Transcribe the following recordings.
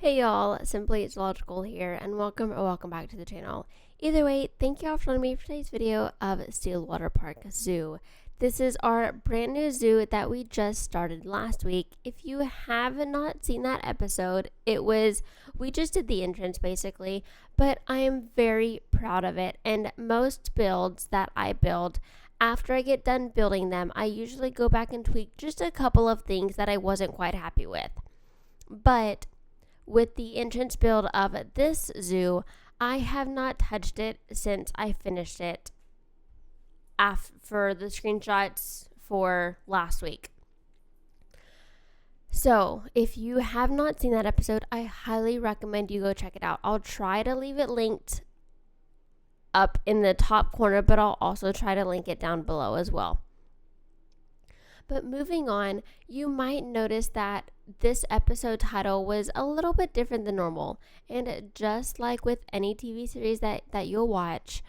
Hey y'all, Simply It's Logical here, and welcome back to the channel. Either way, thank you all for joining me for today's video of Steelwater Park Zoo. This is our brand new zoo that we just started last week. If you have not seen that episode, we just did the entrance basically, but I am very proud of it. And most builds that I build, after I get done building them, I usually go back and tweak just a couple of things that I wasn't quite happy with. But with the entrance build of this zoo, I have not touched it since I finished it for the screenshots for last week. So if you have not seen that episode, I highly recommend you go check it out. I'll try to leave it linked up in the top corner, but I'll also try to link it down below as well. But moving on, you might notice that this episode title was a little bit different than normal. And just like with any TV series that you'll watch,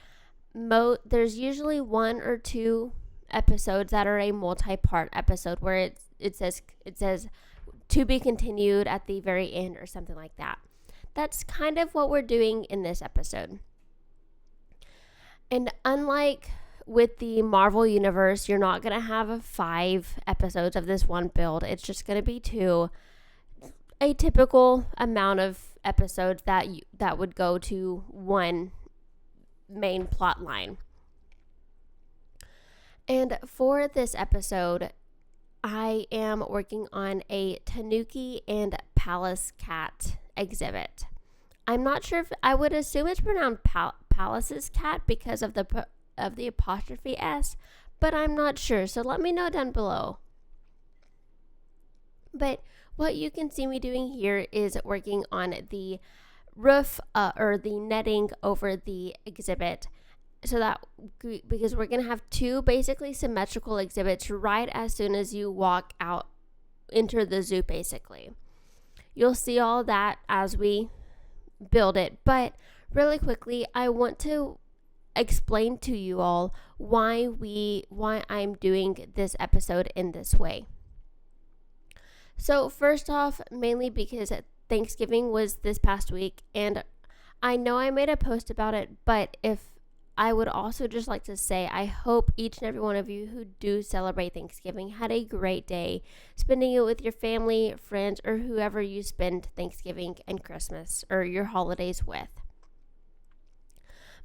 there's usually one or two episodes that are a multi-part episode where it says to be continued at the very end or something like that. That's kind of what we're doing in this episode. And unlike with the Marvel universe, you're not going to have 5 episodes of this one build. It's just going to be 2. A typical amount of episodes that would go to one main plot line. And for this episode, I am working on a tanuki and Pallas cat exhibit. I'm not sure if I would assume it's pronounced Pallas's cat because of the apostrophe S, but I'm not sure, so let me know down below. But what you can see me doing here is working on the roof or the netting over the exhibit, so that because we're going to have 2 basically symmetrical exhibits right as soon as you walk out, enter the zoo basically. You'll see all that as we build it, but really quickly, I want to explain to you all why I'm doing this episode in this way. So first off, mainly because Thanksgiving was this past week, and I know I made a post about it, but if I would also just like to say, I hope each and every one of you who do celebrate Thanksgiving had a great day spending it with your family, friends, or whoever you spend Thanksgiving and Christmas or your holidays with.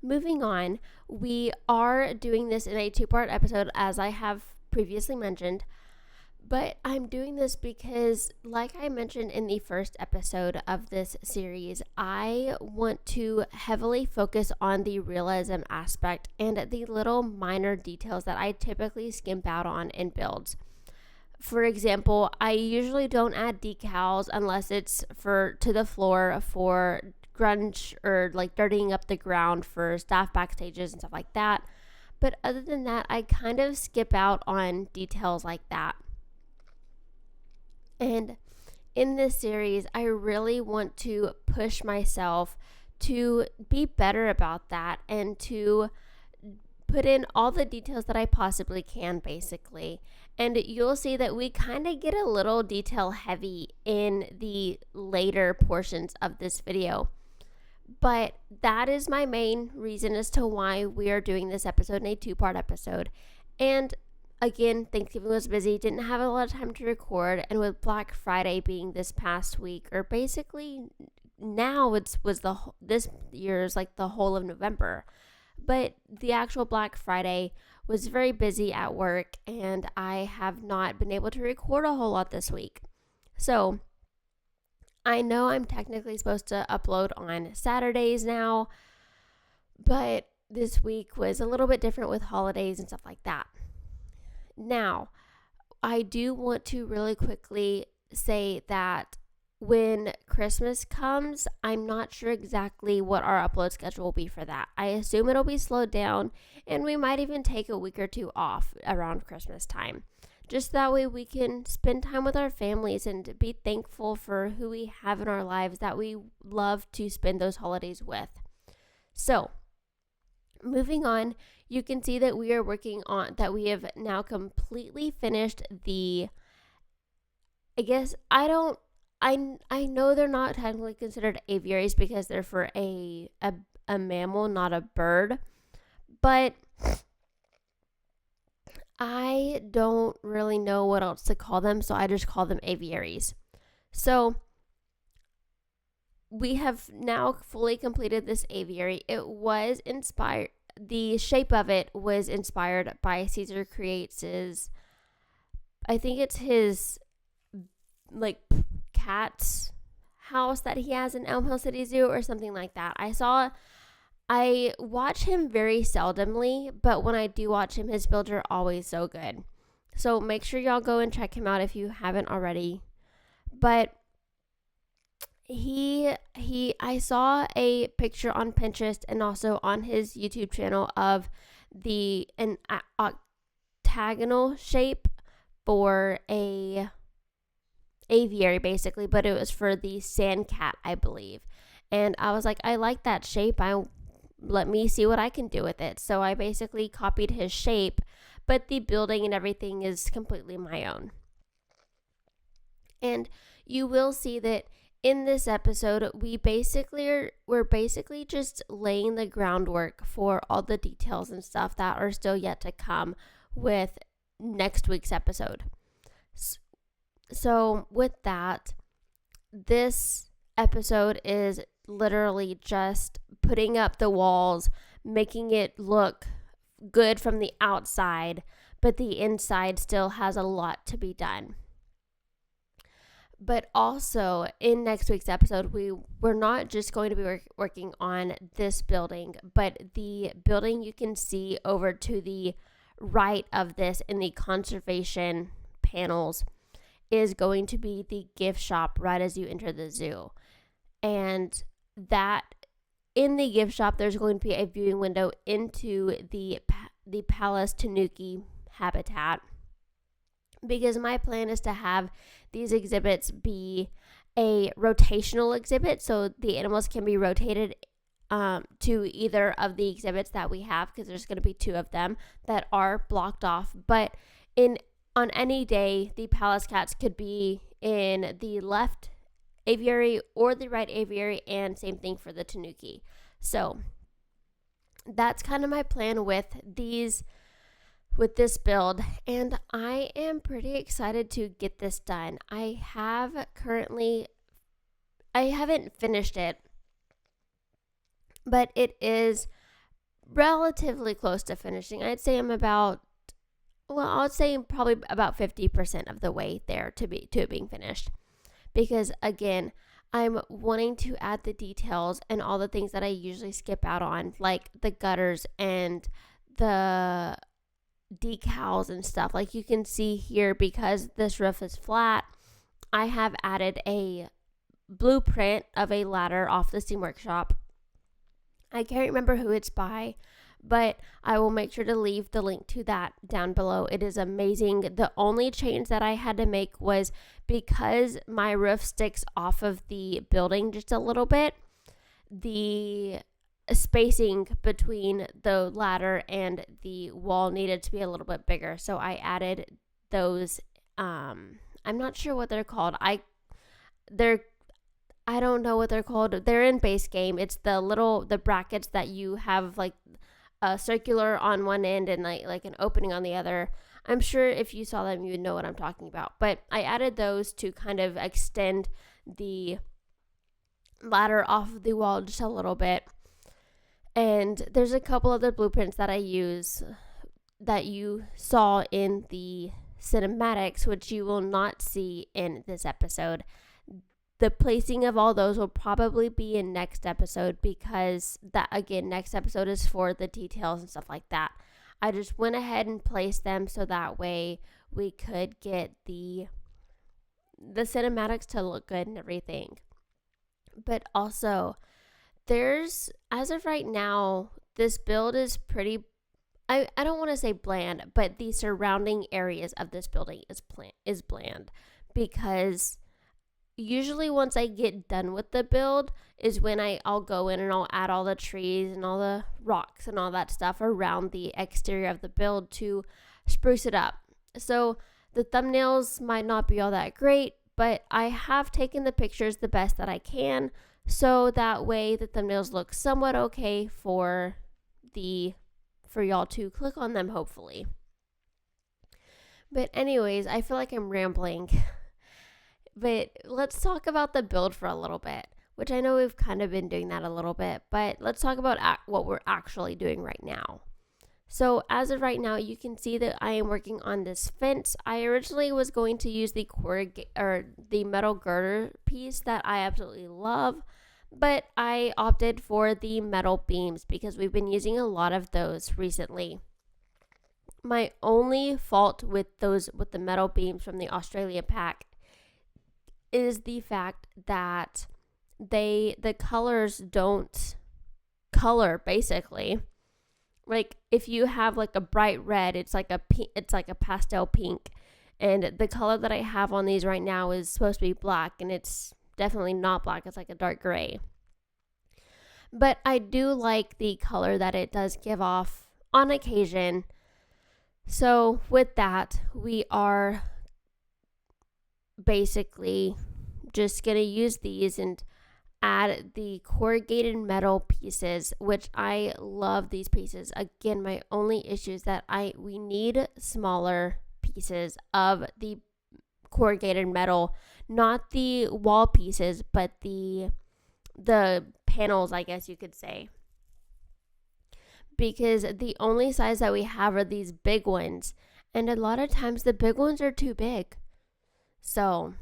Moving on, we are doing this in a 2-part episode, as I have previously mentioned, but I'm doing this because, like I mentioned in the first episode of this series, I want to heavily focus on the realism aspect and the little minor details that I typically skimp out on in builds. For example, I usually don't add decals unless it's to the floor for grunge or like dirtying up the ground for staff backstages and stuff like that. But other than that, I kind of skip out on details like that. And in this series, I really want to push myself to be better about that and to put in all the details that I possibly can, basically. And you'll see that we kind of get a little detail heavy in the later portions of this video. But that is my main reason as to why we are doing this episode in a 2-part episode. And again, Thanksgiving was busy, didn't have a lot of time to record, and with Black Friday being this past week, or basically now this year's like the whole of November. But the actual Black Friday was very busy at work, and I have not been able to record a whole lot this week. So I know I'm technically supposed to upload on Saturdays now, but this week was a little bit different with holidays and stuff like that. Now, I do want to really quickly say that when Christmas comes, I'm not sure exactly what our upload schedule will be for that. I assume it'll be slowed down, and we might even take a week or 2 off around Christmas time. Just that way we can spend time with our families and be thankful for who we have in our lives that we love to spend those holidays with. So, moving on, you can see that we have now completely finished I I know they're not technically considered aviaries because they're for a mammal, not a bird, but I don't really know what else to call them, so I just call them aviaries. So we have now fully completed this aviary. It was inspired, the shape of it was inspired by Caesar Creates's, I think it's his, like, cat's house that he has in Elm Hill City Zoo or something like that. I watch him very seldomly, but when I do watch him, his builds are always so good. So make sure y'all go and check him out if you haven't already. But I saw a picture on Pinterest and also on his YouTube channel of an octagonal shape for a aviary, basically, but it was for the sand cat, I believe. And I was like, I like that shape. Let me see what I can do with it. So I basically copied his shape, but the building and everything is completely my own. And you will see that in this episode, we're basically just laying the groundwork for all the details and stuff that are still yet to come with next week's episode. So with that, this episode is literally just putting up the walls, making it look good from the outside, but the inside still has a lot to be done. But also in next week's episode, we're not just going to be working on this building, but the building you can see over to the right of this in the conservation panels is going to be the gift shop right as you enter the zoo. And that in the gift shop, there's going to be a viewing window into the Pallas tanuki habitat, because my plan is to have these exhibits be a rotational exhibit, so the animals can be rotated to either of the exhibits that we have, because there's going to be 2 of them that are blocked off. But on any day, the Pallas cats could be in the left aviary or the right aviary, and same thing for the tanuki. So that's kind of my plan with this build, and I am pretty excited to get this done. I haven't finished it, but it is relatively close to finishing. I'd say probably about 50% of the way there to it being finished. Because again, I'm wanting to add the details and all the things that I usually skip out on, like the gutters and the decals and stuff. Like you can see here, because this roof is flat, I have added a blueprint of a ladder off the Steam Workshop. I can't remember who it's by, but I will make sure to leave the link to that down below. It is amazing. The only change that I had to make was because my roof sticks off of the building just a little bit, the spacing between the ladder and the wall needed to be a little bit bigger. So I added those. I'm not sure what they're called. I don't know what they're called. They're in base game. It's the brackets that you have, like a circular on one end and like an opening on the other. I'm sure if you saw them, you would know what I'm talking about. But I added those to kind of extend the ladder off of the wall just a little bit. And there's a couple other blueprints that I use that you saw in the cinematics, which you will not see in this episode. The placing of all those will probably be in next episode, because that, again, next episode is for the details and stuff like that. I just went ahead and placed them so that way we could get the cinematics to look good and everything. But also, as of right now, this build is pretty, I don't want to say bland, but the surrounding areas of this building is bland, because usually once I get done with the build is when I'll go in and I'll add all the trees and all the rocks and all that stuff around the exterior of the build to spruce it up. So the thumbnails might not be all that great, but I have taken the pictures the best that I can, so that way the thumbnails look somewhat okay for y'all to click on them, hopefully. But anyways, I feel like I'm rambling. But let's talk about the build for a little bit, which I know we've kind of been doing that a little bit, but let's talk about what we're actually doing right now. So as of right now, you can see that I am working on this fence. I originally was going to use the metal girder piece that I absolutely love, but I opted for the metal beams because we've been using a lot of those recently. My only fault with the metal beams from the Australian pack is the fact that the colors don't color, basically. Like if you have like a bright red, it's like a pastel pink, and the color that I have on these right now is supposed to be black, and it's definitely not black. It's like a dark gray. But I do like the color that it does give off on occasion. So with that, we are basically just going to use these and add the corrugated metal pieces, which I love these pieces. Again, my only issue is that we need smaller pieces of the corrugated metal, not the wall pieces, but the panels, I guess you could say. Because the only size that we have are these big ones, and a lot of times the big ones are too big. So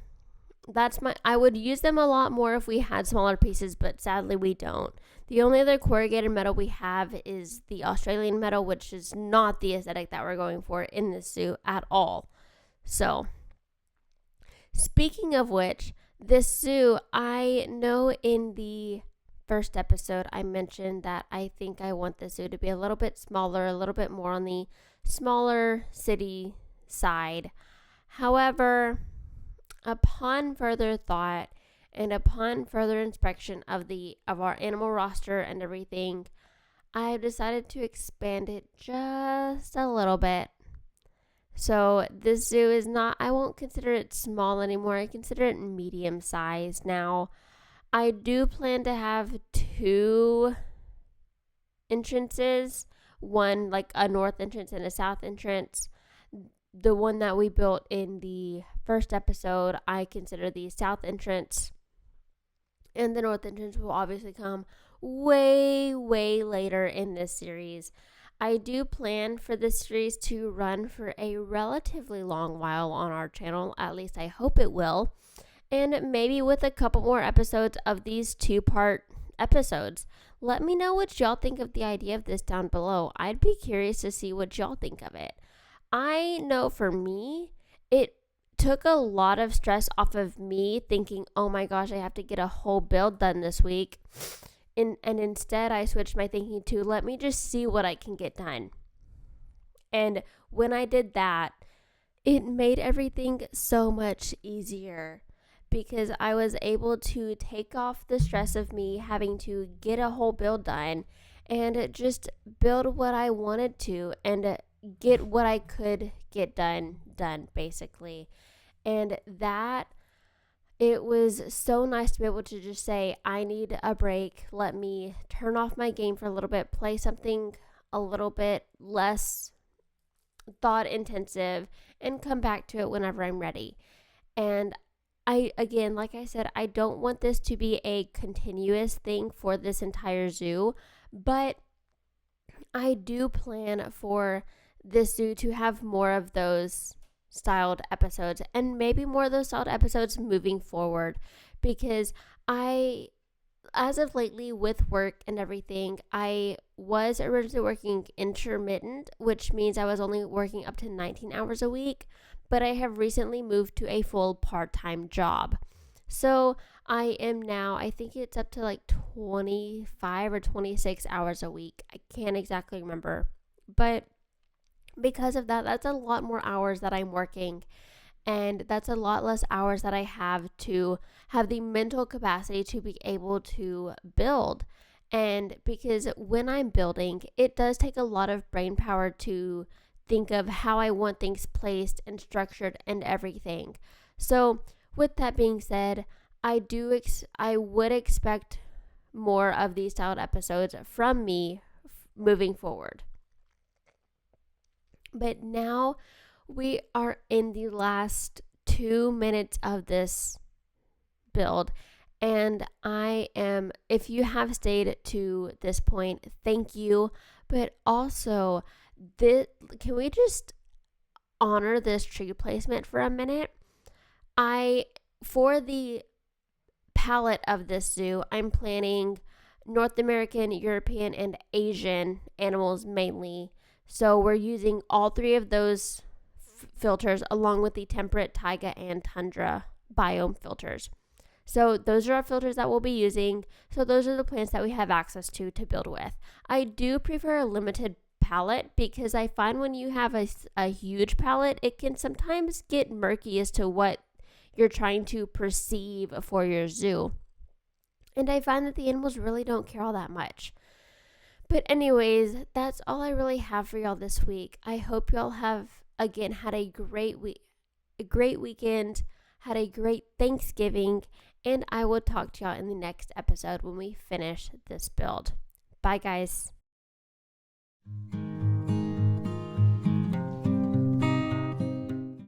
I would use them a lot more if we had smaller pieces, but sadly we don't. The only other corrugated metal we have is the Australian metal, which is not the aesthetic that we're going for in this zoo at all. So, speaking of which, this zoo, I know in the first episode I mentioned that I think I want the zoo to be a little bit smaller, a little bit more on the smaller city side. However, upon further thought and upon further inspection of our animal roster and everything, I've decided to expand it just a little bit. So this zoo is not, I won't consider it small anymore. I consider it medium size now. I do plan to have 2 entrances, one like a north entrance and a south entrance. The one that we built in the first episode, I consider the south entrance, and the north entrance will obviously come way, way later in this series. I do plan for this series to run for a relatively long while on our channel, at least I hope it will, and maybe with a couple more episodes of these 2-part episodes. Let me know what y'all think of the idea of this down below. I'd be curious to see what y'all think of it. I know for me, it took a lot of stress off of me thinking, oh my gosh, I have to get a whole build done this week. And instead, I switched my thinking to, let me just see what I can get done. And when I did that, it made everything so much easier because I was able to take off the stress of me having to get a whole build done and just build what I wanted to and get what I could get done basically. And that, it was so nice to be able to just say, I need a break. Let me turn off my game for a little bit, play something a little bit less thought intensive, and come back to it whenever I'm ready. And again, like I said, I don't want this to be a continuous thing for this entire zoo, but I do plan for this zoo to have more of those styled episodes, and maybe more of those styled episodes moving forward, because as of lately with work and everything, I was originally working intermittent, which means I was only working up to 19 hours a week, but I have recently moved to a full part-time job. So I am now, I think it's up to like 25 or 26 hours a week. I can't exactly remember, but because of that, that's a lot more hours that I'm working, and that's a lot less hours that I have to have the mental capacity to be able to build. And because when I'm building, it does take a lot of brain power to think of how I want things placed and structured and everything. So With that being said, I would expect more of these styled episodes from me moving forward. But now we are in the last 2 minutes of this build, and if you have stayed to this point, thank you. But also, can we just honor this tree placement for a minute? For the palette of this zoo, I'm planning North American, European, and Asian animals mainly. So we're using all three of those filters along with the temperate, taiga, and tundra biome filters. So those are our filters that we'll be using. So those are the plants that we have access to build with. I do prefer a limited palette because I find when you have a huge palette, it can sometimes get murky as to what you're trying to perceive for your zoo. And I find that the animals really don't care all that much. But anyways, that's all I really have for y'all this week. I hope y'all have again had a great weekend, had a great Thanksgiving, and I will talk to y'all in the next episode when we finish this build. Bye, guys.